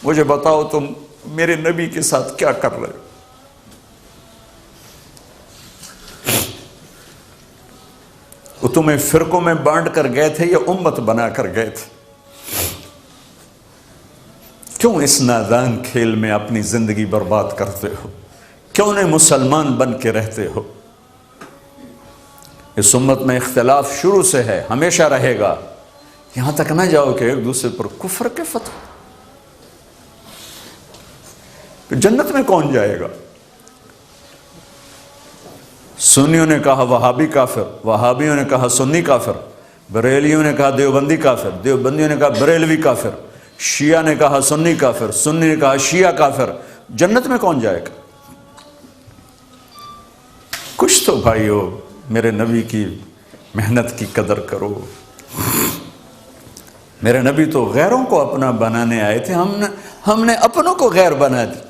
مجھے بتاؤ تم میرے نبی کے ساتھ کیا کر رہے ہو؟ وہ تمہیں فرقوں میں بانٹ کر گئے تھے یا امت بنا کر گئے تھے؟ کیوں اس نادان کھیل میں اپنی زندگی برباد کرتے ہو؟ کیوں نہیں مسلمان بن کے رہتے ہو؟ اس امت میں اختلاف شروع سے ہے، ہمیشہ رہے گا، یہاں تک نہ جاؤ کہ ایک دوسرے پر کفر کے فتوے۔ جنت میں کون جائے گا؟ سنیوں نے کہا وہابی کافر، وہابیوں نے کہا سنی کافر، بریلیوں نے کہا دیوبندی کافر، دیوبندیوں نے کہا بریلوی کافر، شیعہ نے کہا سنی کافر، سنی نے کہا شیعہ کافر۔ جنت میں کون جائے گا؟ کچھ تو بھائیو میرے نبی کی محنت کی قدر کرو۔ میرے نبی تو غیروں کو اپنا بنانے آئے تھے، ہم نے اپنوں کو غیر بنا دی۔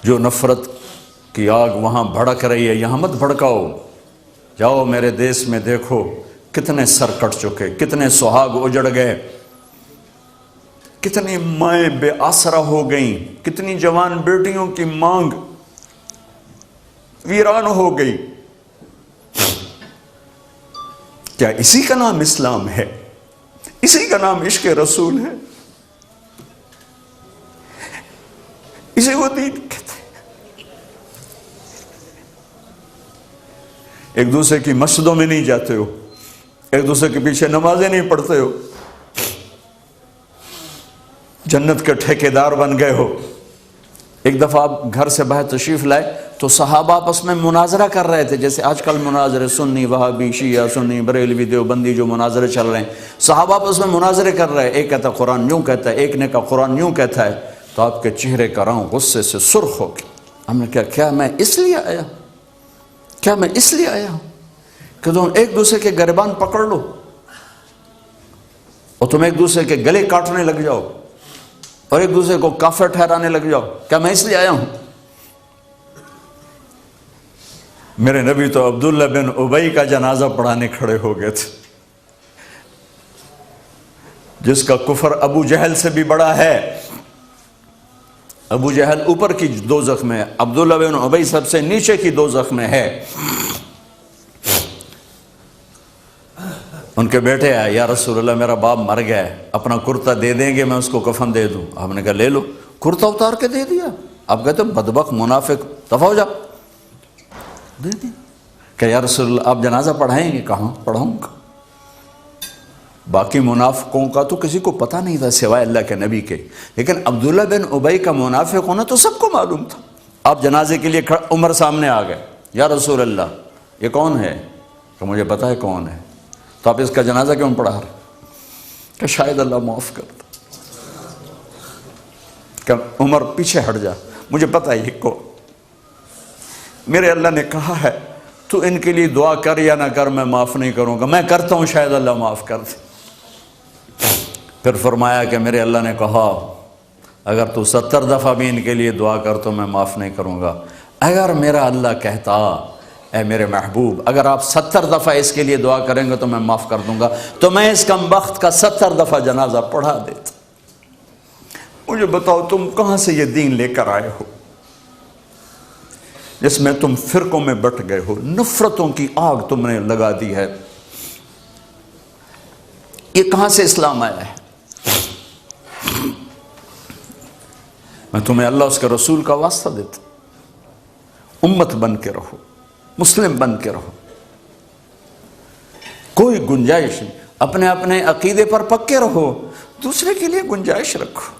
جو نفرت کی آگ وہاں بھڑک رہی ہے یہاں مت بھڑکاؤ۔ جاؤ میرے دیس میں دیکھو کتنے سر کٹ چکے، کتنے سہاگ اجڑ گئے، کتنی مائیں بے آسرا ہو گئیں، کتنی جوان بیٹیوں کی مانگ ویران ہو گئی۔ کیا اسی کا نام اسلام ہے؟ اسی کا نام عشق رسول ہے؟ اسی کو دین کہتے ہیں؟ ایک دوسرے کی مسجدوں میں نہیں جاتے ہو، ایک دوسرے کے پیچھے نمازیں نہیں پڑھتے ہو، جنت کے ٹھیکیدار بن گئے ہو۔ ایک دفعہ آپ گھر سے باہر تشریف لائے تو صحابہ آپس میں مناظرہ کر رہے تھے، جیسے آج کل مناظرے سنی وہابی شیعہ سنی بریلوی دیوبندی جو مناظرے چل رہے ہیں، صحابہ آپس میں مناظرے کر رہے ہیں۔ ایک کہتا قرآن یوں کہتا ہے، ایک نے کہا قرآن یوں کہتا ہے، تو آپ کے چہرے کا رنگ غصے سے سرخ ہو گیا۔ ہم نے کہا کیا میں اس لیے آیا ہوں کہ تم ایک دوسرے کے گریبان پکڑ لو اور تم ایک دوسرے کے گلے کاٹنے لگ جاؤ اور ایک دوسرے کو کافر ٹھہرانے لگ جاؤ؟ کیا میں اس لیے آیا ہوں؟ میرے نبی تو عبداللہ بن ابی کا جنازہ پڑھانے کھڑے ہو گئے تھے، جس کا کفر ابو جہل سے بھی بڑا ہے۔ ابو جہل اوپر کی دوزخ میں ہے، عبداللہ بن ابی سب سے نیچے کی دوزخ میں ہے۔ ان کے بیٹے آئے، یا رسول اللہ میرا باپ مر گیا ہے، اپنا کرتا دے دیں گے میں اس کو کفن دے دوں؟ آپ نے کہا لے لو۔ کرتا اتار کے دے دیا۔ آپ کہتے ہیں بدبخت منافق، دفع ہو جا، دے دیا۔ کہ یا رسول اللہ آپ جنازہ پڑھائیں گے؟ کہاں پڑھاؤں گا۔ باقی منافقوں کا تو کسی کو پتہ نہیں تھا سوائے اللہ کے نبی کے، لیکن عبداللہ بن ابی کا منافق ہونا تو سب کو معلوم تھا۔ آپ جنازے کے لیے عمر سامنے آ گئے، یا رسول اللہ یہ کون ہے؟ کہ مجھے پتہ ہے کون ہے، تو آپ اس کا جنازہ کیوں پڑھا رہے؟ کہ شاید اللہ معاف کر دے۔ کہ عمر پیچھے ہٹ جا، مجھے پتہ ہے یہ کو، میرے اللہ نے کہا ہے تو ان کے لیے دعا کر یا نہ کر میں معاف نہیں کروں گا، میں کرتا ہوں شاید اللہ معاف کر دے۔ پھر فرمایا کہ میرے اللہ نے کہا اگر تو 70 دفعہ بھی ان کے لیے دعا کر تو میں معاف نہیں کروں گا۔ اگر میرا اللہ کہتا اے میرے محبوب اگر آپ 70 دفعہ اس کے لیے دعا کریں گے تو میں معاف کر دوں گا، تو میں اس کم بخت کا 70 دفعہ جنازہ پڑھا دیتا۔ مجھے بتاؤ تم کہاں سے یہ دین لے کر آئے ہو جس میں تم فرقوں میں بٹ گئے ہو، نفرتوں کی آگ تم نے لگا دی ہے؟ یہ کہاں سے اسلام آیا ہے؟ میں تمہیں اللہ اس کے رسول کا واسطہ دیتا، امت بن کے رہو، مسلم بن کے رہو، کوئی گنجائش نہیں، اپنے اپنے عقیدے پر پکے رہو، دوسرے کے لیے گنجائش رکھو۔